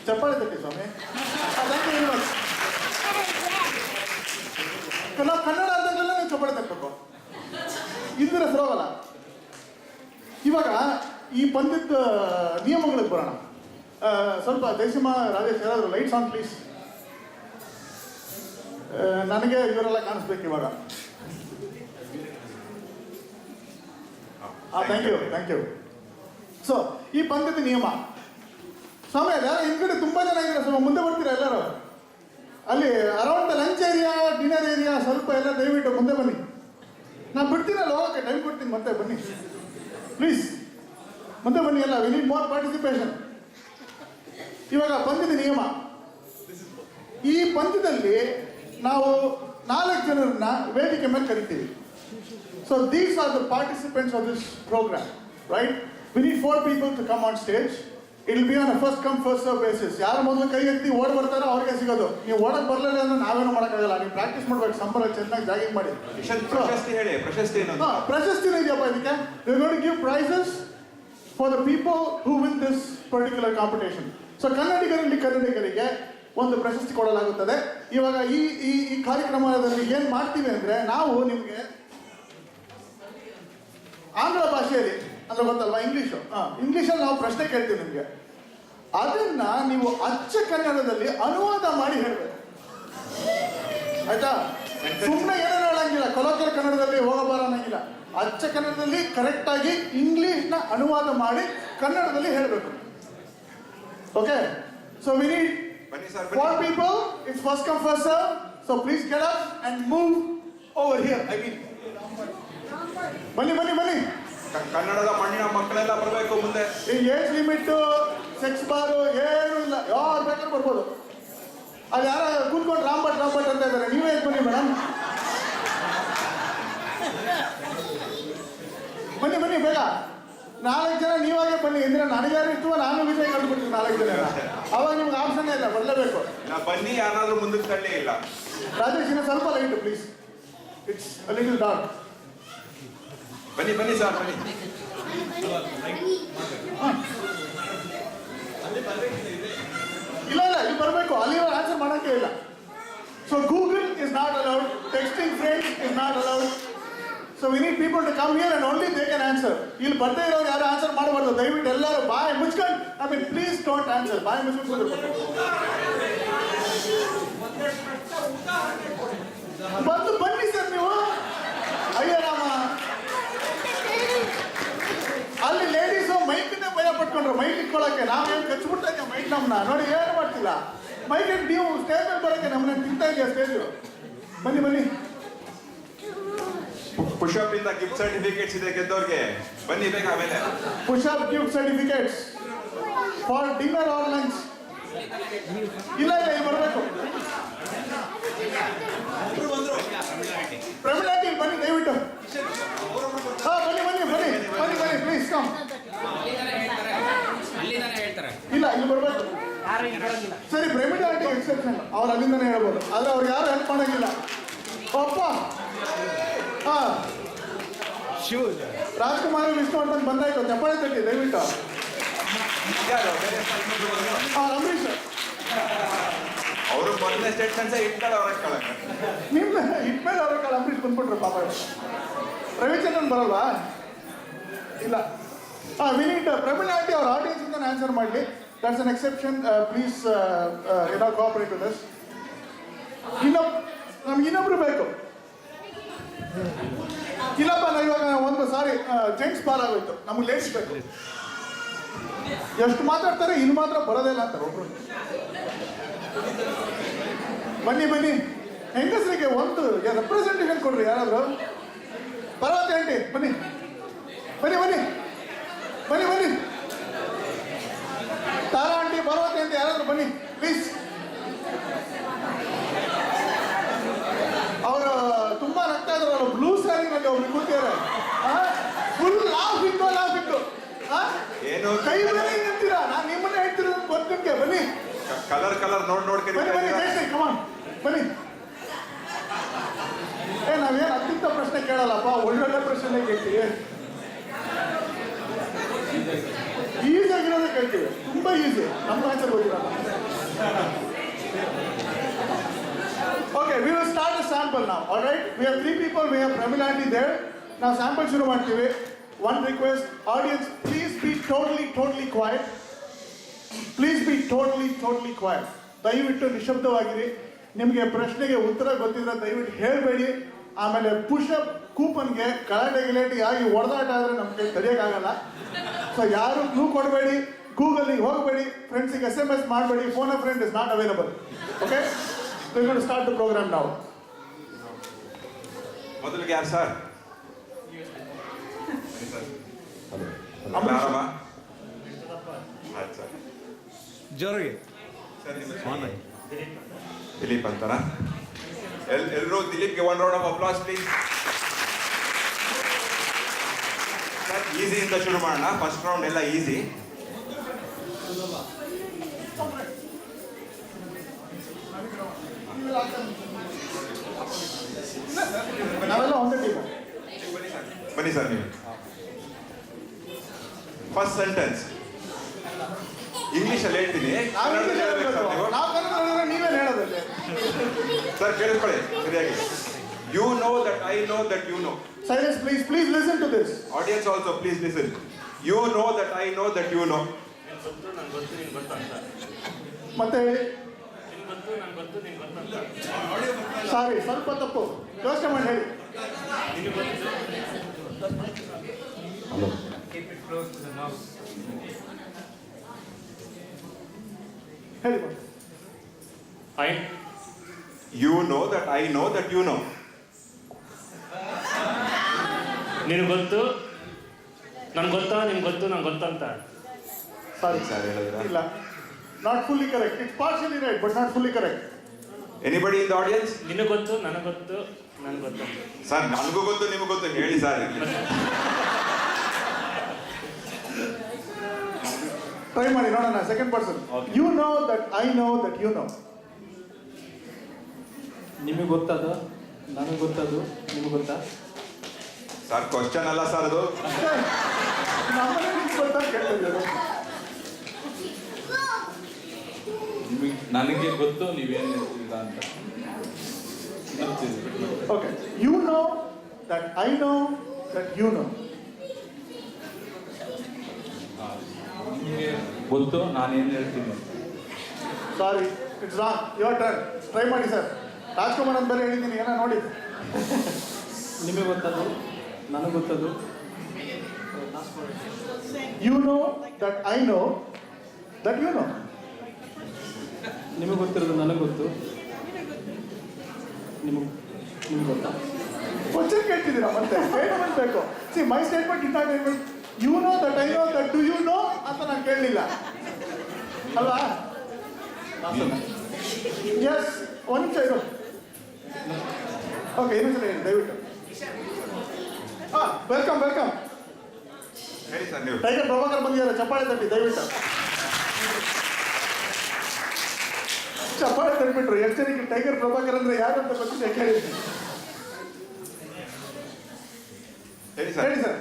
ಚಪ್ಪಾಳೆ ತಟ್ಟಿ ಸ್ವಾಮಿ. ನಾವು ಕನ್ನಡ ಅಂದಾಗಲೆಲ್ಲ ನೀವು ಚಪ್ಪಾಳೆ ತಟ್ಟಬೇಕು, ಇಲ್ದಿರ ಸರೋಗಲ್ಲ. ಇವಾಗ ಈ ಪಂದ್ಯದ ನಿಯಮಗಳಿಗೆ ಬರೋಣ. ಸ್ವಲ್ಪ ಜಯಸಿಂಹ ರಾಜೇಶ್ ಯಾರಾದ್ರು ಲೈಟ್ಸ್ ಆನ್ ಪ್ಲೀಸ್. ನನಗೆ ಇವರೆಲ್ಲ ಕಾಣಿಸ್ಬೇಕು ಇವಾಗ. Thank you. ಸೊ ಈ ಪಂದ್ಯದ ನಿಯಮ ಸ್ವಾಮಿ, ಅದ ಹಿಂದ್ಗಡೆ ತುಂಬಾ ಜನ ಇದ್ದಾರೆ, ಸ್ವಲ್ಪ ಮುಂದೆ ಬರ್ತೀರಾ ಎಲ್ಲರೂ? ಅಲ್ಲಿ around the lunch area, dinner area ಸ್ವಲ್ಪ ಎಲ್ಲ ದಯವಿಟ್ಟು ಮುಂದೆ ಬನ್ನಿ. ನಾನು ಬಿಡ್ತೀನಲ್ಲ ಹೋಗಕ್ಕೆ, ಟೈಮ್ ಕೊಡ್ತೀನಿ, ಮತ್ತೆ ಬನ್ನಿ ಪ್ಲೀಸ್, ಮುಂದೆ ಬನ್ನಿ ಎಲ್ಲ. We need more participation. ಇವಾಗ ಪಂದ್ಯದ ನಿಯಮ. ಈ ಪಂದ್ಯದಲ್ಲಿ ನಾವು 4 ಜನರನ್ನ ವೇದಿಕೆ ಮೇಲೆ ಕರಿತೀವಿ. So these are the participants of this programme, right? We need 4 people to come on stage. It will be on a first come first serve basis. ಯಾರು ಮೊದಲು ಕೈ ಎತ್ತಿ ಓಡ್ ಬರ್ತಾರೋ ಅವ್ರಿಗೆ ಸಿಗೋದು. ನೀವು ಓಡಕ್ ಬರಲಿಲ್ಲ ಅಂದ್ರೆ ನಾವೇನು ಮಾಡೋಕ್ಕಾಗಲ್ಲ. ನೀವು ಪ್ರಾಕ್ಟೀಸ್ ಮಾಡ್ಬೇಕು, ಸಂಬಳ ಚೆನ್ನಾಗಿ ಜಾಗಿಂಗ್ ಮಾಡಿ. ಪ್ರಶಸ್ತಿ ಹೇಳಿ, ಪ್ರಶಸ್ತಿನೂ ಇದೆಯಪ್ಪ ಇದಕ್ಕೆ. We are going to give prizes for the people who win this particular competition. So ಕನ್ನಡಿಗರಿಗೆ ಒಂದು ಪ್ರಶಸ್ತಿ ಕೊಡಲಾಗುತ್ತದೆ. ಇವಾಗ ಈ ಈ ಕಾರ್ಯಕ್ರಮದಲ್ಲಿ ಏನ್ ಮಾಡ್ತೀವಿ ಅಂದ್ರೆ, ನಾವು ನಿಮ್ಗೆ ಆಂಗ್ಲ ಭಾಷೆಯಲ್ಲಿ ಅಂದ್ರೆ ಗೊತ್ತಲ್ವಾ, ಇಂಗ್ಲಿಷಲ್ಲಿ ನಾವು ಪ್ರಶ್ನೆ ಕೇಳ್ತೀವಿ ನಿಮ್ಗೆ. ಅದನ್ನ ನೀವು ಅಚ್ಚ ಕನ್ನಡದಲ್ಲಿ ಅನುವಾದ ಮಾಡಿ ಹೇಳ್ಬೇಕು, ಆಯ್ತಾ? ಸುಮ್ಮನೆ ಏನೋ ಹೇಳಂಗಿಲ್ಲ, ಕೊಲೋಕಿಯಲ್ ಕನ್ನಡದಲ್ಲಿ ಹೋಗಬಾರ ಅನ್ನಂಗಿಲ್ಲ. ಅಚ್ಚ ಕನ್ನಡದಲ್ಲಿ ಕರೆಕ್ಟ್ ಆಗಿ ಇಂಗ್ಲಿಷ್ನ ಅನುವಾದ ಮಾಡಿ ಕನ್ನಡದಲ್ಲಿ ಹೇಳಬೇಕು. Okay? So we need 4 people. It's first come first serve. So please get up and move over here. ಬನ್ನಿ. ಕನ್ನಡದ ಮಣ್ಣಿನ ಮಕ್ಕಳೆಲ್ಲ ಬರಬೇಕು ಮುಂದೆ. ಈ ಏಜ್ ಲಿಮಿಟ್, ಸೆಕ್ಸ್ ಬಾರ್ ಏನೂ ಇಲ್ಲ, ಯಾರು ಬೇಕಾದ್ರೂ ಬರ್ಬೋದು. ಅಲ್ಲಿ ಯಾರ ಕೂತ್ಕೊಂಡು ರಾಮ್ ಭಟ್ ಅಂತ ಇದ್ದಾರೆ, ನೀವೇ ಬನ್ನಿ ಮೇಡಮ್. ಬನ್ನಿ ಬೇಗ. 4 ಜನ ನೀವಾಗೆ ಬನ್ನಿ, ಅಂದ್ರೆ ನನಗ್ಯಾರು ಇಷ್ಟು ನಾನು ವಿಜಯ್ ಕಂಡುಬಿಡ್ತೀನಿ. 4 ಜನ ಅವಾಗ ನಿಮ್ಗೆ ಆಪ್ಷನ್ ಇಲ್ಲ, ಬರಲೇಬೇಕು. ಬನ್ನಿ, ಯಾರಾದ್ರೂ ಮುಂದಕ್ಕೆ ತಳ್ಳಿ ಇಲ್ಲ. ರಾಜೇಶ್ ಇನ್ನ ಸ್ವಲ್ಪ light please, it's a little dark. ಬನ್ನಿ ಸರ್, ಬನ್ನಿ. ಇಲ್ಲ ಇಲ್ಲಿ ಬರಬೇಕು, ಅಲ್ಲಿ ಆನ್ಸರ್ ಮಾಡೋಕ್ಕೆ ಇಲ್ಲ. So Google is not allowed, texting friends is not allowed. So we need people to come here and only they can answer. ಇಲ್ಲಿ ಬರ್ತಾ ಇರೋರು ಯಾರು ಆನ್ಸರ್ ಮಾಡಬಾರ್ದು. ದಯವಿಟ್ಟು ಎಲ್ಲರೂ ಬಾಯ್ ಮುಚ್ಕೊಂಡು, ಪ್ಲೀಸ್ ಡೋಂಟ್ ಆನ್ಸರ್. ಬಾಯ್ ಮುಚ್ಕೊಂಡು ಬನ್ನಿ ಸರ್ ನೀವು. ಅಯ್ಯೋ ರಾಮ, ಅಲ್ಲಿ ಲೇಡೀಸು ಮೈಕನ್ನೇ ಭಯ ಪಟ್ಕೊಂಡ್ರು, ಮೈಕ್ ಇಟ್ಕೊಳ್ಳೋಕೆ. ನಾವೇನು ಕಚ್ಬಿಡ್ತಾ ಇದ್ದೀವಿ ಮೈಕ್ ನಮ್ಮನ್ನ ನೋಡಿ, ಏನು ಮಾಡ್ತಿಲ್ಲ. ಮೈಕ್ ನೀವು ಸ್ಟೇಜ್ ಮೇಲೆ ಬರೋಕ್ಕೆ ನಮ್ಮನ್ನ ತಿಂತಾ ಇದೆಯಾ ಸ್ಟೇಜು? ಬನ್ನಿ. ಪುಷಪ್ ಇಂದ ಗಿಫ್ಟ್ ಸರ್ಟಿಫಿಕೇಟ್ಸ್ ಇದೆ ಗೆದ್ದವ್ರಿಗೆ, ಬನ್ನಿ ಬೇಗ. ಆಮೇಲೆ push up gift certificates for dinner or lunch. ಇಲ್ಲ ಇಲ್ಲಿ ಬರಬೇಕು. ಪ್ರಮಿಳಾಟಿ ಬನ್ನಿ ದಯವಿಟ್ಟು. ಬನ್ನಿ ಪ್ಲೀಸ್ ಕಮ್. ಇಲ್ಲ ಇಲ್ಲಿ ಬರಬೇಕು. ಸರಿ, ಪ್ರಮಿಳಾಟಿ ಎಕ್ಸೆಪ್ಷನ್, ಅವ್ರು ಅಲ್ಲಿಂದನೇ ಹೇಳ್ಬೋದು, ಆದ್ರೆ ಅವ್ರಿಗೆ ಯಾರು ಹೆಲ್ಪ್ ಮಾಡೋಂಗಿಲ್ಲ. ಅಪ್ಪ ರಾಜ್ಕುಮಾರ್ ವಿಷ್ಣು ಅಂತ ಬಂದಾಯ್ತು, ಚಪ್ಪಾಳೆ ತಟ್ಟಿ ದಯವಿಟ್ಟು. ರಮೇಶ್ ಅವರು ಮೊದಲನೇ ಸ್ಟೇಟ್ಮೆಂಟ್ಸ್ ಇಟ್ಮೇಲೆ ಅವ್ರ ಕಾಲ ಅಂಬರೀಷ್ ಬಂದ್ಬಿಟ್ರು ಪಾಪ. ರವಿಚಂದ್ರನ್ ಬರಲ್ವಾ? ಇಲ್ಲ. ವಿನೀಟ್ ಪ್ರಮಿಳಾಟಿ ಅವ್ರ ಆಡಿಯನ್ಸ್ ಇಂದ ಆನ್ಸರ್ ಮಾಡಲಿ. That's an exception. Please cooperate with us. ನಮ್ಗೆ ಇನ್ನೊಬ್ರು ಬೇಕು. ಇಲ್ಲಪ್ಪ, ನಾವು ಇವಾಗ ಒಂದು ಸಾರಿ ಜೆಂಟ್ಸ್ ಬಾರ್ ಆಗೋಯ್ತು, ನಮ್ಗೆ ಲೇಡೀಸ್ ಬೇಕು. ಎಷ್ಟು ಮಾತಾಡ್ತಾರೆ, ಇನ್ನು ಮಾತ್ರ ಬರೋದೇ ಇಲ್ಲ ಅಂತಾರೆ ಒಬ್ರು. ಬನ್ನಿ ಹೆಂಗಸರಿಗೆ ಒಂದು ರೆಪ್ರೆಸೆಂಟೇಷನ್ ಕೊಡ್ರಿ ಯಾರಾದ್ರು. ಪರ್ವತಿ ಆಂಟಿ ಬನ್ನಿ. ತಾರಾ ಆಂಟಿ, ಪರ್ವತಿ ಆಂಟಿ ಯಾರಾದ್ರು ಬನ್ನಿ ಪ್ಲೀಸ್. ಅವರು ತುಂಬಾ ನಗ್ತಾ ಇದ್ರು, ಬ್ಲೂ ಸ್ಯಾರಿನಲ್ಲಿ ಒಬ್ರು ಕೂತಿದ್ದಾರೆ. ಫುಲ್ ಲಾಫ್ ಇಟ್ಟು ಏನು ಕೈ ಮೇಲೆ ನಿಂತೀರಾ? ನಾನು ನಿಮ್ಮನ್ನ ಹೇಳ್ತಿರೋದು ಗೊತ್ತಿಕ್ಕೆ. ಬನ್ನಿ, ಕಲರ್ ನೋಡಿ ಬನ್ನಿ. ನಾವೇನು ಅತ್ಯುತ್ತ ಪ್ರಶ್ನೆ ಕೇಳಲ್ಲಪ್ಪ, ಒಳ್ಳೊಳ್ಳೆ ಪ್ರಶ್ನೆ ಕೇಳ್ತೀವಿ. ಈಸಿಯಾಗಿರೋದೇ ಕೇಳ್ತೀವಿ, ತುಂಬಾ ಈಸಿ, ನಮ್ಗೆ ಆನ್ಸರ್ ಗೊತ್ತಿರಲ್ಲ. Okay, we will start a sample ನಾವು. All right, we have 3 people, we have Pramila aunty there. ನಾವು ಸ್ಯಾಂಪಲ್ ಶುರು ಮಾಡ್ತೀವಿ. One request, audience please be totally quiet. Please be totally quiet. ದಯವಿಟ್ಟು ನಿಶಬ್ದವಾಗಿರಿ. ನಿಮಗೆ ಪ್ರಶ್ನೆಗೆ ಉತ್ತರ ಗೊತ್ತಿದ್ರೆ ದಯವಿಟ್ಟು ಹೇಳಬೇಡಿ. ಆಮೇಲೆ ಪುಷಪ್ ಕೂಪನ್ಗೆ ಗಲಾಟೆ ಆಗಿ ಹೊಡೆದಾಟ ಆದರೆ ನಮ್ಮ ಕೈ ತಡೆಯೋಕ್ಕಾಗಲ್ಲ. ಸೊ ಯಾರು ಕ್ಲೂ ಕೊಡಬೇಡಿ, ಗೂಗಲ್ಗೆ ಹೋಗಬೇಡಿ, ಫ್ರೆಂಡ್ಸಿಗೆ SMS ಮಾಡಬೇಡಿ. Phone a friend is not available. Okay, we're going to start the program now. ಮೊದಲಿಗೆ ಯಾರು ಸರ್? ಅಮೃತ. ಆಯ್ತು ಸರ್. ಜೋರಿಗೆ ಸರ್ ನಿಮ್ಮ ದಿಲೀಪ್ ಅಂತಾರ? ಎಲ್ಲರೂ ದಿಲೀಪ್ಗೆ one round of applause please. Sir ಈಸಿಯಿಂದ ಶುರು ಮಾಡೋಣ. ಫಸ್ಟ್ ರೌಂಡ್ ಎಲ್ಲ ಈಸಿ. ನಾವೆಲ್ಲ ಒಂದೇ ಟೀಮು. ಬನ್ನಿ ಸರ್ ನೀವು. ಫಸ್ಟ್ ಸೆಂಟೆನ್ಸ್ ಇಂಗ್ಲಿಷಲ್ಲಿ ಹೇಳ್ತೀನಿ, ಕನ್ನಡದಲ್ಲಿ ಹೇಳ್ಬೇಕು ಸರ್ ನೀವು. ನಾವು ಕನ್ನಡ ನೀವೇನು ಹೇಳೋದಲ್ಲಿ? ಸರ್ ಕೇಳಿಸ್ಕೊಳ್ಳಿ ಸರಿಯಾಗಿ. You know that I know that you know. Silence, please listen to this. Audience also, please listen. You know that I know that you know. ಮತ್ತೆ ಹೇಳಿ. ಸಾರಿ, ಸ್ವಲ್ಪ ತಪ್ಪು. ಯೋಚನೆ ಮಾಡಿ ಹೇಳಿ. ಹೇಳಿ ಮತ್ತೆ. You know that I know that you know. ನಿನಗೆ ಗೊತ್ತು, ನನ್ಗೆ ಗೊತ್ತಾ, ನಿನ್ಗೆ ಗೊತ್ತು, ನಂಗೆ ಗೊತ್ತಂತ. ಸಾರಿ ಸರ್ ಹೇಳಿದ್ರ? ಇಲ್ಲ, not fully correct. It's partially right but not fully correct. Anybody in the audience? ನಿನಗೆ ಗೊತ್ತು, ನನಗೆ ಗೊತ್ತು, ನನ್ಗೆ ಗೊತ್ತಂತ. ಸರ್ ನನಗೂ ಗೊತ್ತು ನಿಮಗೂ ಗೊತ್ತು ಹೇಳಿ ಸರ್. ಟ್ರೈ ಮಾಡಿ ನೋಡೋಣ. Second person. You know that I know that you know. ನಿಮಗೆ ಗೊತ್ತದು, ನನಗೆ ಗೊತ್ತದು, ನಿಮಗೆ ಗೊತ್ತಾ? ಸರ್ ಕ್ವಶನ್ ಅಲ್ಲ ಸರ್ ಅದು. ನಮ್ಮನೆ ಗೊತ್ತಾ ಕೇಳ್ತಿದ್ದೀರಾ? ನಿಮಗೆ ನನಗೆ ಗೊತ್ತು, ನೀವೇನು ಹೇಳ್ತೀರಾ ಅಂತ. Okay, you know that I know that you know. ನಿಮಗೆ ಗೊತ್ತು, ನಾನೇನು ಹೇಳ್ತೀನಿ. Sorry, it's wrong. Your turn. Try ಮಾಡಿ ಸರ್. ರಾಜ್ಕುಮಾರ್ ಅಂತ ಬೇರೆ ಹೇಳಿದ್ದೀನಿ, ಏನೋ ನೋಡಿ. ನಿಮಗೆ ಗೊತ್ತದು, ನನಗೆ ಗೊತ್ತದು. You know that I know that you know. ನಿಮಗೆ ಗೊತ್ತಿರೋದು ನನಗೆ ಗೊತ್ತು, ನಿಮಗೆ ಗೊತ್ತಾ? ಕ್ವಶನ್ ಕೇಳ್ತಿದ್ದೀರಾ ಮತ್ತೆ? ಸ್ಟೇಟ್ಮೆಂಟ್ ಬೇಕು. See, my statement is not statement. You know that I know that do you know ಅಂತ ನಾನು ಕೇಳಲಿಲ್ಲ ಅಲ್ವಾ? ಎಸ್, ಒಂದು ನಿಮಿಷ ಇರು. ಓಕೆ, ಇನ್ನೊಂದ್ಸಲ ಹೇಳಿ ದಯವಿಟ್ಟು. ಹಾಂ, ವೆಲ್ಕಮ್. ಹೇಳಿ ಸರ್ ನೀವು. ಟೈಗರ್ ಪ್ರಭಾಕರ್ ಬಂದಿದ್ದಾರೆ, ಚಪ್ಪಾಳೆ ತಟ್ಟಿ ದಯವಿಟ್ಟು. ಚಪ್ಪಾಳೆ ತಟ್ಬಿಟ್ರು. ಎಷ್ಟು ಜನಕ್ಕೆ ಟೈಗರ್ ಪ್ರಭಾಕರ್ ಅಂದ್ರೆ ಯಾರು ಅಂತ ಗೊತ್ತಿದೆ ಕೇಳಿ. ಹೇಳಿ ಸರ್. ಹೇಳಿ sir.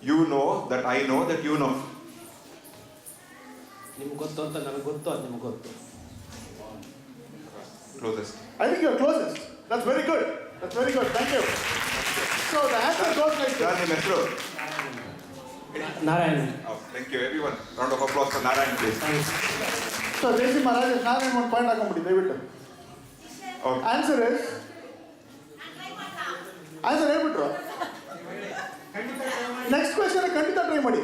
You know that I know that you know. ನಿಮ್ಗೆ ಗೊತ್ತು ಅಂತ ನನಗೆ ಗೊತ್ತು, ಅದು ನಿಮಗೆ ಗೊತ್ತು. Closest. I think you're closest. That's very good. Thank you. So the answer goes like sir this. ನಿಮ್ಮ ಹೆಸರು? Narayana. Thank you everyone. Round of applause for Narayan please. So Desi Maharaj, ನಾನೇ ಒಂದು ಪಾಯಿಂಟ್ ಹಾಕೊಂಡ್ಬಿಡಿ ದಯವಿಟ್ಟು. ಓಕೆ. ಆನ್ಸರ್ ಹೇಳ್ಬಿಟ್ರು. Next question ಖಂಡಿತ try ಮಾಡಿ.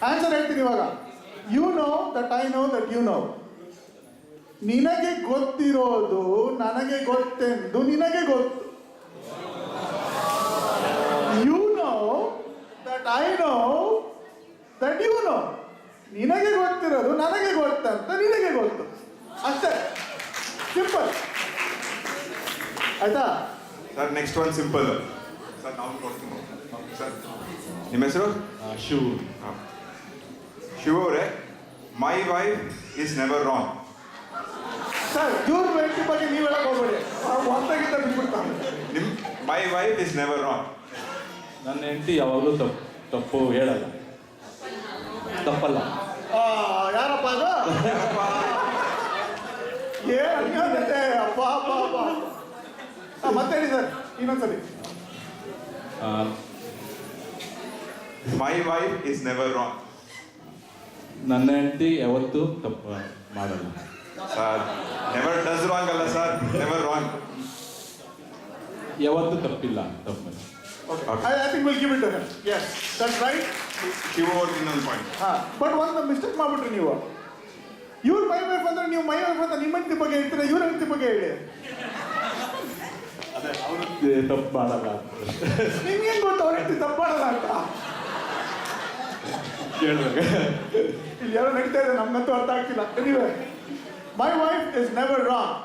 Answer ಹೇಳ್ತೀನಿ ಇವಾಗ. You know that I know that you know. ನಿನಗೆ ಗೊತ್ತಿರೋದು ನನಗೆ ಗೊತ್ತೆಂದು ನಿನಗೆ ಗೊತ್ತು. You know that I know that you know. ನಿನಗೆ ಗೊತ್ತಿರೋದು ನನಗೆ ಗೊತ್ತಂತ ನಿನಗೆ ಗೊತ್ತು. ಅಷ್ಟೇ, ಸಿಂಪಲ್. ಆಯ್ತಾ? Sir next one simple. Sir ನಾವು ನೋಡ್ತೀನಿ ಸರ್. ನಿಮ್ಮ ಹೆಸರು? ಶಿವ್. ಶಿವ ಅವರೇ, my wife is never wrong. Sir, ಇವ್ರ ವ್ಯಕ್ತಿ ಬಗ್ಗೆ ನೀವು ಹೇಳಕ್ ಹೋಗ್ಬೇಡಿ. ಒಂದಾಗಿದ್ದ ಬಿಟ್ಬಿಡ್ತಾನೆ. ನಿಮ್ my wife is never wrong. ನನ್ನ ಹೆಂಡತಿ ಯಾವಾಗಲೂ ತಪ್ಪು ಹೇಳಲ್ಲ. ತಪ್ಪಲ್ಲ. ಯಾರಪ್ಪ ಅದು? ಏನಿದೆ ಅಪ್ಪ ಅಪ್ಪ ಅಪ್ಪ. ಮತ್ತೆ ಹೇಳಿ sir ಇನ್ನೊಂದ್ಸಲಿ. My wife is never wrong. ನನ್ನ ಹೆಂಡತಿ ಯಾವತ್ತೂ ತಪ್ಪು ಮಾಡಲ್ಲ. Sir, never does wrong ಅಲ್ಲ ಸರ್, never wrong. ಯಾವತ್ತೂ ತಪ್ಪಿಲ್ಲ, ತಪ್ಪಲ್ಲ. Okay. I think we'll give it to him. Yes, that's right. Shiva original point. But ಒಂದು ಮಿಸ್ಟೇಕ್ ಮಾಡ್ಬಿಟ್ರಿ ನೀವು. ಇವ್ರ ಮೈ ವೈಫ್ ಅಂದ್ರೆ ನೀವು ಮೈ ವೈಫ್ ಅಂತ ನಿಮ್ಮ ಹೆಂಡತಿ ಬಗ್ಗೆ ಹೇಳ್ತೀರಾ, ಇವ್ರ ಹೆಂಡತಿ ಬಗ್ಗೆ ಹೇಳಿ. ಅದೇ ಅವರು ತಪ್ಪು ಮಾಡಲ್ಲ. ನಿಮ್ಗೇನು ಗೊತ್ತು ಅವ್ರ ಹೆಂಡತಿ ತಪ್ಪು ಮಾಡಲ್ಲ ಅಂತ? ಕೇಳ್ಬೇಕು. ಇಲ್ಲಿ ಯಾರೋ ನಡೀತಾ ಇದೆ, ನಮ್ಗಂತೂ ಅರ್ಥ ಆಗ್ತಿಲ್ಲ. Anyway, my wife is never wrong.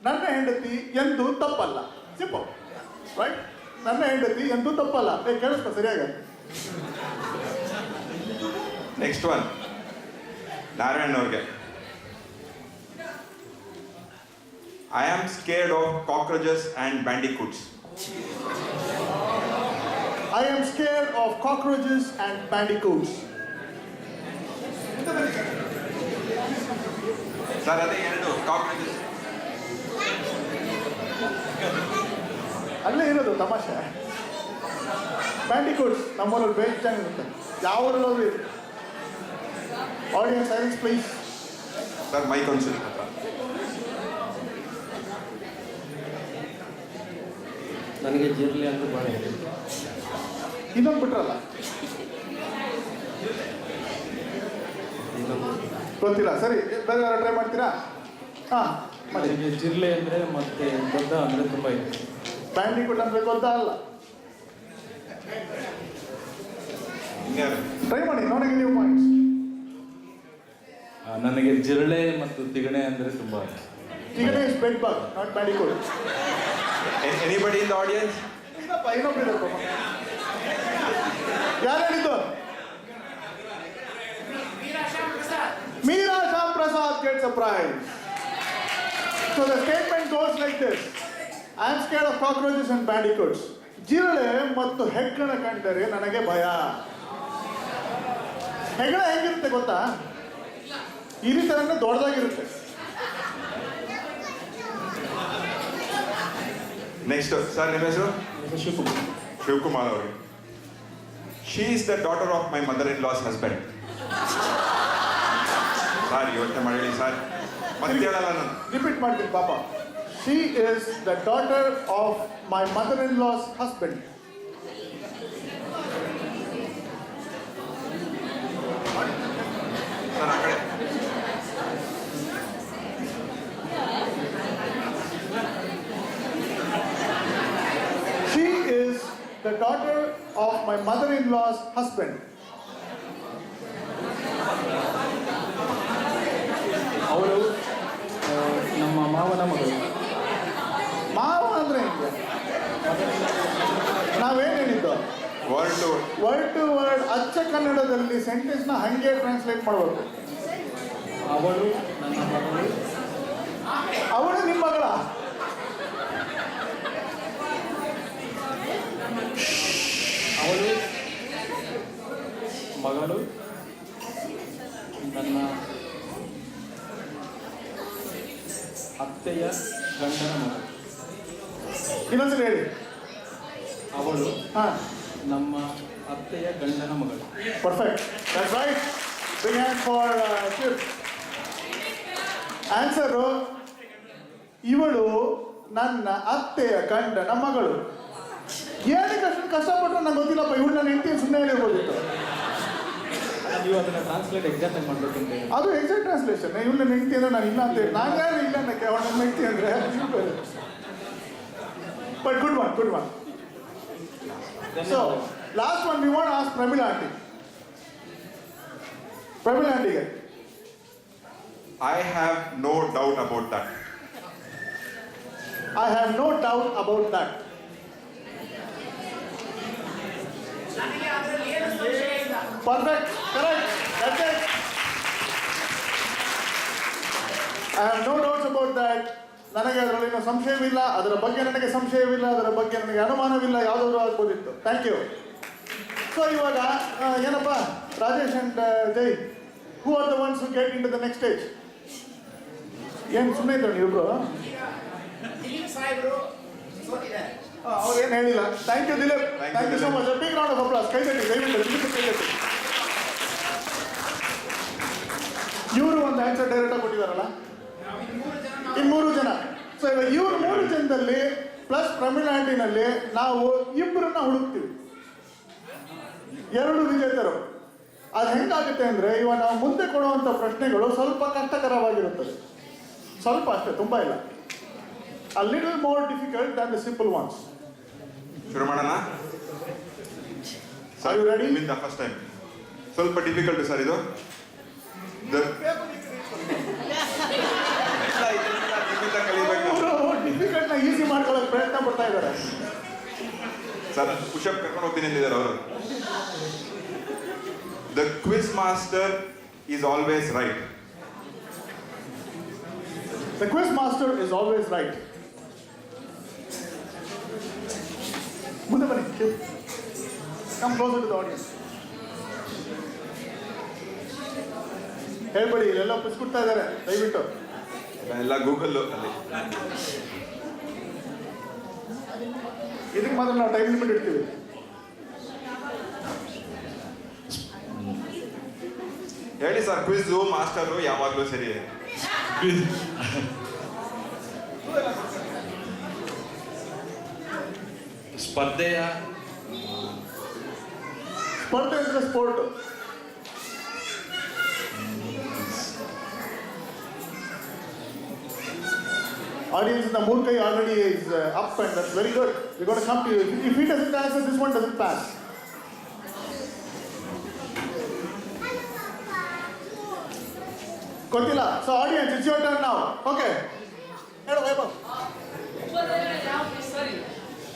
ನನ್ನ ಹೆಂಡತಿ ಎಂದೂ ತಪ್ಪಲ್ಲ. Simple right. ನನ್ನ ಹೆಂಡತಿ ಎಂದೂ ತಪ್ಪಲ್ಲ. ಕೇಳಿಸ್ಕೊ ಸರಿಯಾಗಿ. ನೆಕ್ಸ್ಟ್ ಒನ್ ನಾರಾಯಣ್ ಅವ್ರಿಗೆ. I am scared of cockroaches and bandicoots. I am scared of cockroaches and bandicoots. Sir ಅದೇ ಎರಡು ಕಾಕ್ರೋಚಸ್. ಅಲ್ಲೇ ಇರೋದು ತಮಾಷೆ. ಬ್ಯಾಂಡಿಕೂಟ್ಸ್ ನಮ್ಮೂರಲ್ಲಿ ಬೇಜಾನಿರುತ್ತೆ. ಯಾವ ಊರಲ್ಲಿ audience silence please. Sir mic ಒಂದ್ಸರಿ ಹತ್ರ. ನನಗೆ ಜಿರ್ಲಿ ಅಂತ ಭಾಳ ಇನ್ನೊಂದು ಬಿಟ್ರಲ್ಲ, ಗೊತ್ತಿಲ್ಲ. ಸರಿ, ಬೇರೆ ಯಾರು ಟ್ರೈ ಮಾಡ್ತೀರಾ? ಹಾಂ ಮಾಡಿ. ನನಗೆ ಜಿರ್ಲೆ ಅಂದರೆ ಮತ್ತೆ ದೊಡ್ಡ ಅಂದರೆ ತುಂಬ ಇದೆ. ಬ್ಯಾಂಡಿಕೂಟ್ ಅಂದ್ರೆ ಗೊತ್ತಾ ಅಲ್ಲ, ಇನ್ಯಾರು? ಟ್ರೈ ಮಾಡಿ, ನನಗೆ ನೀವು ಪಾಯಿಂಟ್ಸ್. ನನಗೆ ಜಿರಳೆ ಮತ್ತು ತಿಗಣೆ ಅಂದರೆ ತುಂಬ. ತಿಗಣೆ is bed bug, not bandicoot. Anybody in the audience? ಇನ್ನೊಬ್ರು ಯಾರು ಹೇಳಿದ್ದು? Meera Sham Prasad gets a prize. So the statement goes like this: I am scared of cockroaches and bandicoots. ಜಿರಳೆ ಮತ್ತು ಹೆಗ್ಗಣ ಕಂಡರೆ ನನಗೆ ಭಯ. ಹೆಗ್ಗಣ ಹೇಗಿರುತ್ತೆ ಗೊತ್ತಾ? ಈ ರೀತಿ ದೊಡ್ಡದಾಗಿರುತ್ತೆ. ನೆಕ್ಸ್ಟ್ ಸರ್ ನಿಮ್ಮ ಹೆಸರು? ಶಿವಕುಮಾರ್ ಅವರಿಗೆ. She is the daughter of my mother in loss husband. Sir ಯೋಚನೆ ಮಾಡಿ ಸರ್, ಮತ್ತೆ ಹೇಳಲ್ಲ ನಾನು. ರಿಪೀಟ್ ಮಾಡ್ತೀನಿ ಪಾಪ. She is the daughter of my mother in loss husband. Sir ಆ ಕಡೆ. She is the daughter of my mother-in-law's husband. ಅವಳು ನಮ್ಮ ಮಾವನ ಮಗಳು. ಮಾವ ಅಂದ್ರೆ ಹೆಂಗೆ? ನಾವೇನು ಹೇಳಿದ್ದು? ವರ್ಡ್ ಟು ವರ್ಡ್ ಅಚ್ಚ ಕನ್ನಡದಲ್ಲಿ ಸೆಂಟೆನ್ಸ್ನ ಹಂಗೆ ಟ್ರಾನ್ಸ್ಲೇಟ್ ಮಾಡಬೇಕು. ಅವಳು ನನ್ನ ಮಗಳು. ಅವಳು ನಿಮ್ಮ ಮಗಳ? ಅವಳು ಮಗಳು ನನ್ನ ಅತ್ತೆಯ ಗಂಡನ ಮಗಳು. ಇನ್ನೊಂದ್ಸಲ ಹೇಳಿ. ಅವಳು ಹಾಂ, ನಮ್ಮ ಅತ್ತೆಯ ಗಂಡನ ಮಗಳು. Perfect, that's right. Big hand for Shiv. Answer ಇವಳು ನನ್ನ ಅತ್ತೆಯ ಗಂಡನ ಮಗಳು. ಏನಕ್ಕೆ ಅಷ್ಟು ಕಷ್ಟಪಟ್ಟರು ನಂಗೆ ಗೊತ್ತಿಲ್ಲಪ್ಪ. ಇವಳು ನನ್ನ ಹೆಂಡತಿ ಸುಮ್ಮನೆ ಹೇಳಿರ್ಬೋದಿತ್ತು. ನೀವು ಅದನ್ನು ಟ್ರಾನ್ಸ್ಲೇಟ್ ಎಕ್ಸಾಕ್ಟಾಗಿ ಮಾಡಬೇಕಂತ. ಅದು ಎಕ್ಸಾಕ್ಟ್ ಟ್ರಾನ್ಸ್ಲೇಷನ್. ಇವಳು ನನ್ನ ಹೆಂಡತಿ ಅಂದ್ರೆ ನಾನು ಇಲ್ಲ ಅಂತ ಹೇಳಿ, ನಾನು ಯಾರು ಇಲ್ಲ ಅನ್ನಕ್ಕೆ, ಅವಳು ನನ್ನ ಹೆಂಡತಿ ಅಂದರೆ. But good one, good one. So last one we want ask Pramila aunty. Pramila ಆಂಟಿಗೆ. I have no doubt about that. I have no doubt about that. Perfect, correct, that's it. I have no doubts about that. ನನಗೆ ಅದರಲ್ಲಿ ಸಂಶಯವಿಲ್ಲ, ಅದರ ಬಗ್ಗೆ ನನಗೆ ಸಂಶಯವಿಲ್ಲ, ಅದರ ಬಗ್ಗೆ ನನಗೆ ಅನುಮಾನವಿಲ್ಲ. ಯಾವುದಾದ್ರೂ ಆಗ್ಬೋದಿತ್ತು. Thank you. ಸೊ ಇವಾಗ ಏನಪ್ಪ Rajesh and Jay, who are the ones who get into the next stage? ಏನು ಸುಮ್ಮನೆ ಇದ್ರು ನೀವಿಬ್ರು ಅವ್ರು ಏನು ಹೇಳಿಲ್ಲ. Thank you Dilip, thank you so much. Big round of applause. ಕೈ ತಟ್ಟಿ ದಯವಿಟ್ಟು ದಿಲೀಪ್ ಕೈ ತಟ್ಟಿ. ಇವರು ಒಂದು ಆನ್ಸರ್ ಡೈರೆಕ್ಟಾಗಿ ಕೊಟ್ಟಿದ್ದಾರಲ್ಲ, ಇನ್ನು 3 ಜನ. ಸೊ ಇವಾಗ ಇವ್ರು 3 ಜನದಲ್ಲಿ ಪ್ಲಸ್ ಪ್ರಮೀಳಾ ಆಂಟಿನಲ್ಲಿ ನಾವು ಇಬ್ಬರನ್ನ ಹುಡುಕ್ತೀವಿ, 2 ವಿಜೇತರು. ಅದು ಹೆಂಗಾಗುತ್ತೆ ಅಂದರೆ ಇವಾಗ ನಾವು ಮುಂದೆ ಕೊಡುವಂಥ ಪ್ರಶ್ನೆಗಳು ಸ್ವಲ್ಪ ಕಷ್ಟಕರವಾಗಿರುತ್ತದೆ, ಸ್ವಲ್ಪ ಅಷ್ಟೇ, ತುಂಬ ಇಲ್ಲ. A little more difficult than the simple ones. ಶುರು ಮಾಡೋಣ. Are you ready? With the first time ಸ್ವಲ್ಪ ಡಿಫಿಕಲ್ಟ್ ಸರ್ ಇದು. ಕಲಿಬೇಕು ಡಿಫಿಕಲ್ಟ್ನ ಈಸಿ ಮಾಡ್ಕೊಳ್ಳೋಕೆ ಪ್ರಯತ್ನ ಪಡ್ತಾ ಇದ್ದಾರೆ ಸರ್. ಪುಷಪ್ ಕರ್ಕೊಂಡು ಹೋಗ್ತೀನಿ ಅಂದಿದ್ದಾರೆ ಅವರು. The quiz master is always right. The quiz master is always right. ಮುಂದೆ ಬನ್ನಿ, come closer to the audience. ಹೇಳ್ಬೇಡಿ, ಇಲ್ಲೆಲ್ಲ ಪುಸ್ಕೊಡ್ತಾ ಇದ್ದಾರೆ, ದಯವಿಟ್ಟು. ಎಲ್ಲ ಗೂಗಲ್ ಅಲ್ಲಿ. ಇದಕ್ಕೆ ಮಾತ್ರ ನಾವು ಟೈಮ್ ಲಿಮಿಟ್ ಇಡ್ತೀವಿ. ಹೇಳಿ ಸರ್, ಕ್ವಿಜ್ ಮಾಸ್ಟರು ಯಾವಾಗಲೂ ಸರಿ. ಸ್ಪರ್ಧೆಯ ಸ್ಪರ್ಧೆ ಅಂದರೆ sport. Audience in the Murkai already is up, and that's very good. We're going to come to you. If he doesn't answer, this one doesn't pass. Kotila. So audience, it's your turn now. Okay. Hello, Vaibhav.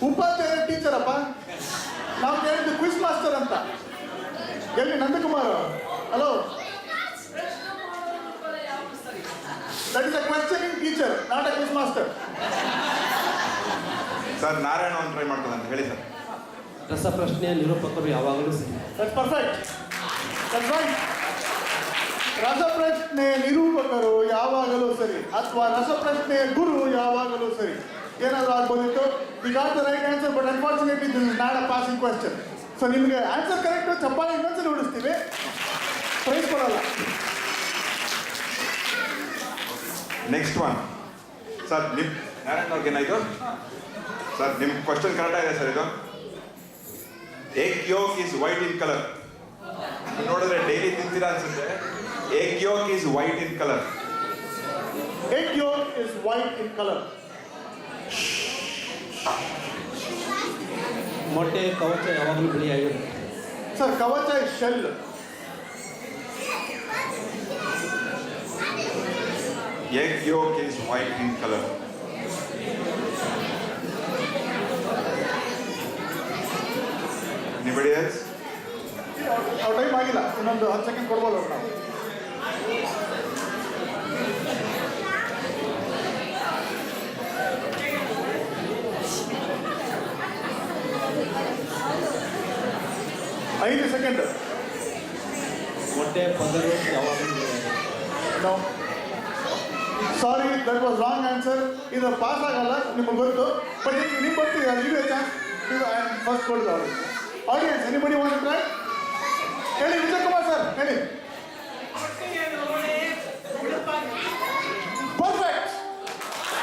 ಉಪಾಧ್ಯಾಯ teacher ಅಪ್ಪ, ನಾವು ಕೇಳಿದ್ದು quiz master ಅಂತ. ಎಲ್ಲಿ Nandakumar? Hello, that is a questioning teacher, not a quiz master. Sir Narayana ಒಂದು try ಮಾಡ್ತಾರೆ ಅಂತ ಹೇಳಿ ಸರ್. ರಸಪ್ರಶ್ನೆಯ ನಿರೂಪಕರು ಯಾವಾಗಲೂ ಸರಿ. That's perfect, that's right. ರಸಪ್ರಶ್ನೆ ನಿರೂಪಕರು ಯಾವಾಗಲೂ ಸರಿ, ಅಥವಾ ರಸಪ್ರಶ್ನೆಯ ಗುರು ಯಾವಾಗಲೂ ಸರಿ. ಏನಾದರೂ ಆಗ್ಬೋದಿತ್ತು. ಈ got the right answer, but unfortunately this is not a passing question. So ನಿಮಗೆ ಆನ್ಸರ್ ಕರೆಕ್ಟ್ ಚಪ್ಪಾಳೆ ಇನ್ನೊಂದ್ಸಲ ಉಡಿಸ್ತೀವಿ, ಪ್ರೈಸ್ ಕೊಡಲ್ಲ. Next one sir. ನಿಮ್ಮ ನಾರಾಯಣ ಅವ್ರಿಗೆ ಏನಾಯ್ತು ಸರ್? ನಿಮ್ಮ ಕ್ವಶನ್ ಕರೆಕ್ಟ್ ಆಗಿದೆ ಸರ್. ಇದು egg yoke is white in colour. ನೋಡಿದ್ರೆ ಡೈಲಿ ತಿಂತೀರಾ ಅನ್ಸುತ್ತೆ. Egg yoke is white in colour. Egg yolk is white in color. ಮೊಟ್ಟೆ ಕವಚ ಯಾವಾಗಲೂ ಬಿಳಿಯಾಗಿರುತ್ತೆ. Sir, kavacha is shell. Egg yolk is white in color. Anybody else? ಅವ್ರ time ಆಗಿಲ್ಲ, ಇನ್ನೊಂದು 10 second ಕೊಡ್ಬೋದು ಅವ್ರು ನಾವು. ಐದು ಸೆಕೆಂಡ್. ಮೊಟ್ಟೆ ಪದರು ಯಾವಾಗಲೂ ಬಿಳಿಯಾಗಿರುತ್ತೆ. No. Sorry, that was wrong answer. ಇದು ಪಾಸ್ ಆಗಲ್ಲ, ನಿಮಗೆ ಗೊತ್ತು. ಬಟ್ ನಿಮ್ಗೆ ಬರ್ತೀವಿ, ಅದು ಇದು ಚಾನ್ಸ್. ಇದು ಫಸ್ಟ್ ಕೊಡೋದು ಅವರು. Audience, anybody want to try? ಹೇಳಿ ವಿಜಯ್ ಕುಮಾರ್ ಸರ್, ಹೇಳಿ. Perfect,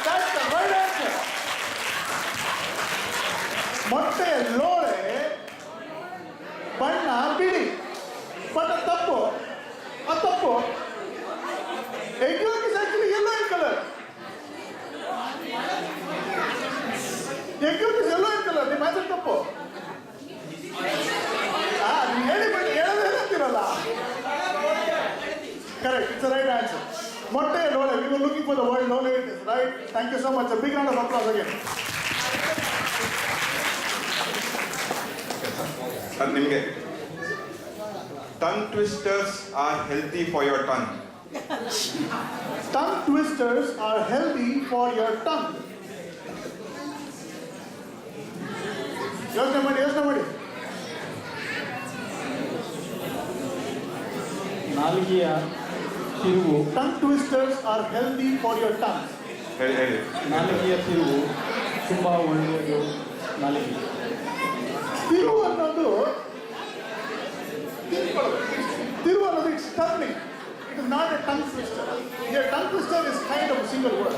that's the right answer. ಮೊಟ್ಟೆ ಲೋಳೆ ಬಣ್ಣ ಬಿಳಿ, ಬಟ್ ಅದು ತಪ್ಪು, ಅದು ತಪ್ಪು. Egg yolk is actually yellow in color. Egg yolk is yellow in color. ನಿಮ್ಮ ಆನ್ಸರ್ ತಪ್ಪು. ನೀವು ಹೇಳಿಬಿಟ್ಟು ಹೇಳೋದೇ ಹೇಳ್ತೀರಲ್ಲ. Correct, it's the right answer. ಮೊಟ್ಟೆ ಲೋಳೆ. We were looking for the word lole. It is right. Thank you so much. A big round of applause again. Sir ನಿಮಗೆ tongue twisters are healthy for your tongue. Tongue twisters are healthy for your tongue. ಯೋಚನೆ ಮಾಡಿ. ನಾಲಿಗೆಯ ತಿರುವು Tongue twisters are healthy for your tongue. ಹೇಳಿ ಹೇಳಿ ನಾಲಿಗೆಯ ತಿರುವು ತುಂಬ ಒಳ್ಳೆಯದು ನಾಲಿಗೆ. ತಿರುವು ಅನ್ನೋದು it's turning. It is not a tongue twister. A tongue twister is kind of a single word.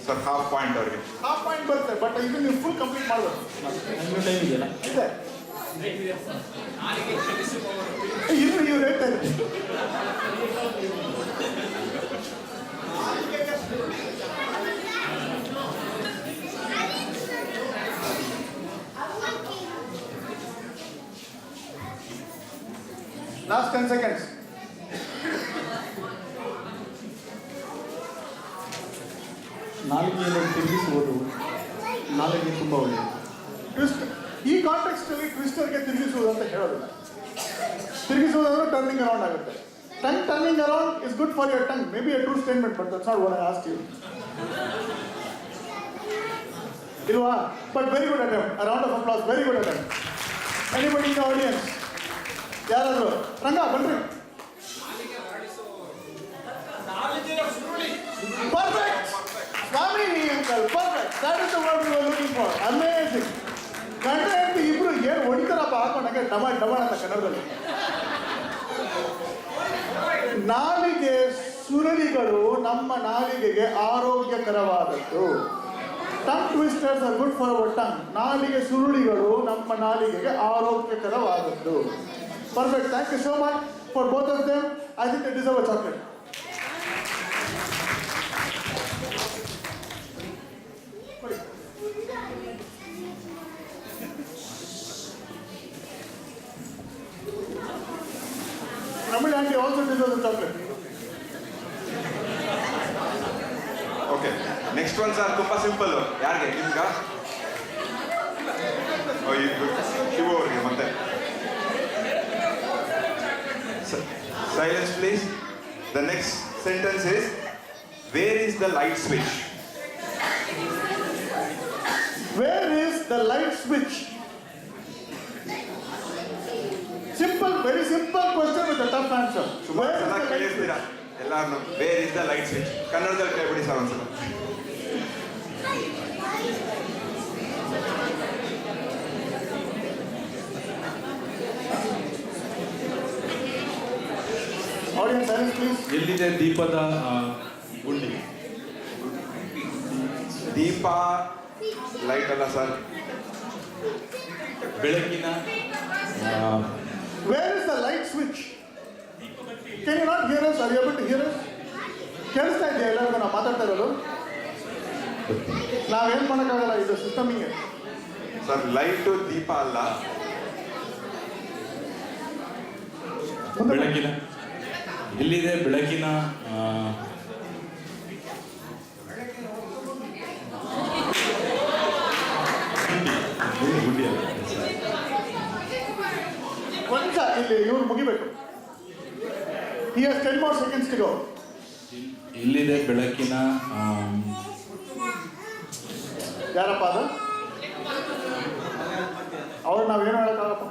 Sir half point ಅವ್ರಿಗೆ. ಹಾಫ್ ಪಾಯಿಂಟ್ ಬರುತ್ತೆ, ಬಟ್ ಇದನ್ನು ನೀವು ಫುಲ್ ಕಂಪ್ಲೀಟ್ ಮಾಡಬೇಕು. ಇನ್ನೂ ಟೈಮ್ ಇದೆಯಲ್ಲ. ಇದೆ. ಇನ್ನು ಇವ್ರು ಹೇಳ್ತಾ ಇದ್ದಾರೆ. Last 10 seconds. ನಾಲಿಗೆಯನ್ನು ತಿರುಗಿಸುವುದು ನಾಲಿಗೆ ತುಂಬ ಒಳ್ಳೆಯದು. ಟ್ವಿಸ್ಟ್ ಈ ಕಾಂಟೆಕ್ಸ್ಟ್ ಅಲ್ಲಿ ಟ್ವಿಸ್ಟರ್ಗೆ ತಿರುಗಿಸುವುದು ಅಂತ ಹೇಳೋದಿಲ್ಲ. ತಿರುಗಿಸುವುದು ಅಂದ್ರೆ ಟರ್ನಿಂಗ್ ಅರೌಂಡ್ ಆಗುತ್ತೆ. Tongue turning around is good for your tongue. May be a true statement, but that's not what I asked you. ಇಲ್ವಾ? But very good attempt. A round of applause. Very good attempt. Anybody in the audience? ಯಾರಾದ್ರು? ರಂಗ ಬನ್ರಿ. Perfect. Swami uncle, perfect. That is the word we are looking for. Amazing. ಗಂಡ ಹೆಂಡತಿ ಇಬ್ರು ಏನು ಹೊಡಿತಾರಪ್ಪ ಹಾಕೊಂಡಾಗ ಡಮಾಲ್ ಡಮಾಲ್ ಅಂತ ಕನ್ನಡದಲ್ಲಿ. ನಾಲಿಗೆ ಸುರುಳಿಗಳು ನಮ್ಮ ನಾಲಿಗೆಗೆ ಆರೋಗ್ಯಕರವಾದದ್ದು. Tongue twisters are good for our tongue. ನಾಲಿಗೆ ಸುರುಳಿಗಳು ನಮ್ಮ ನಾಲಿಗೆಗೆ ಆರೋಗ್ಯಕರವಾದದ್ದು. Perfect. Thank you so much for both of them. I think they deserve a chocolate. Ramil aunty also deserves a chocolate. Okay next one sir ತುಂಬ simple. ಯಾರಿಗೆ? ನಿಮ್ಗ? ಶಿವು ಅವ್ರಿಗೆ. ಮತ್ತೆ silence please. The next sentence is where is the light switch? Where is the light switch? Simple, very simple question with a tough answer. ಸುಮಾರು Where is ಜನ the light ಕೇಳಿರ್ತೀರಾ switch? ಎಲ್ಲಾರನ್ನು. Where is the light switch? ಕನ್ನಡದಲ್ಲಿ ಕೇಳ್ಬಿಡಿ sir ಒಂದ್ಸಲ. Audience silence please. ಎಲ್ಲಿದೆ ದೀಪದ ಗುಂಡಿ? ದೀಪ ಲೈಟ್ ಅಲ್ಲ ಸರ್. ಬೆಳಕಿನ Where is the light switch? Can you not hear us? Are you able to hear us? ಕೇಳಿಸ್ತಾ ಇದೆಯಾ ಎಲ್ಲರಿಗೂ ನಾವು ಮಾತಾಡ್ತಾ ಇರೋದು? ನಾವೇನು ಮಾಡೋಕ್ಕಾಗಲ್ಲ, ಇದು ಸಿಸ್ಟಮಿಂಗ್. ಸರ್ ಲೈಟು ದೀಪ ಅಲ್ಲ. ಬೆಳಕಿನ ಎಲ್ಲಿದೆ ಬೆಳಕಿನ ಗುಂಡಿ? ಗುಂಡಿ ಅಲ್ಲ. ಒಂದ್ ನಿಮಿಷ, ಇಲ್ಲಿ ಇವ್ರು ಮುಗಿಬೇಕು. He has 10 more seconds to go. ಎಲ್ಲಿದೆ ಬೆಳಕಿನ ಯಾರಪ್ಪ ಅದು? ಅವ್ರು ನಾವೇನು ಹೇಳೋಕ್ಕಾಗಪ್ಪ.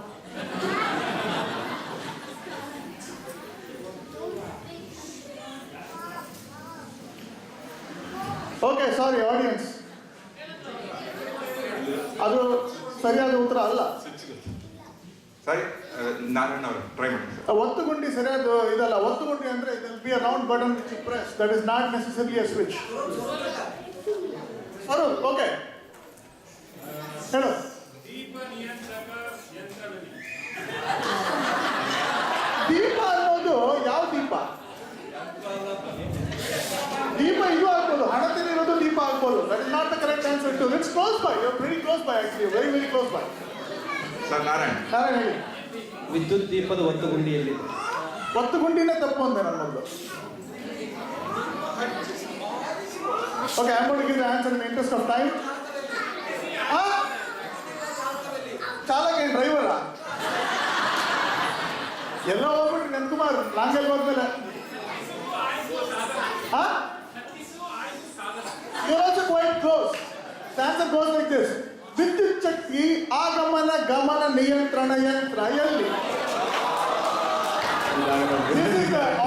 ಓಕೆ, ಸಾರಿ ಆಡಿಯನ್ಸ್, ಅದು ಸರಿಯಾದ ಉತ್ತರ ಅಲ್ಲ. ಸರಿ, ನಾರಾಯಣ ಅವರು ಟ್ರೈ ಮಾಡಿ ಸರ್. ಒತ್ತುಗುಂಡಿ ಸರಿಯಾದ ಇದಲ್ಲ. ಒತ್ತುಗುಂಡಿ ಅಂದ್ರೆ it will be a round button which you press. That is not necessarily a switch. Swaroop, okay ಹೇಳು. ದೀಪ ಅನ್ನೋದು ಯಾವ ದೀಪ? ದೀಪ ಇದು ಆಗ್ಬೋದು, ಹಣತೆಲಿರೋದು ದೀಪ ಆಗ್ಬೋದು. That is not the correct answer too. It's close by. You are very close by actually. Very very close by. Sir Narayan ಹೇಳಿ. ವಿದ್ಯುತ್ ದೀಪದ ಒತ್ತುಗುಂಡಿಯಲ್ಲಿ ಒತ್ತುಗುಂಡಿನೇ ತಪ್ಪು ಅಂದೆ ನನ್ನೊಂದು. Okay, I am going to give the answer in the interest of time. ಚಾಲಕ ಏನು ಡ್ರೈವರಾ? ಎಲ್ಲ ಹೋಗ್ಬಿಟ್ರಿ ನಂದಕುಮಾರ್ ಲಾಂಗಲ್ಲಿ ಹೋದ್ಮೇಲೆ. You're also quite close. The answer goes like this. ವಿದ್ಯುತ್ ಶಕ್ತಿ ಆಗಮನ ಗಮನ ನಿಯಂತ್ರಣ ಯಂತ್ರ ಎಲ್ಲಿ? This is the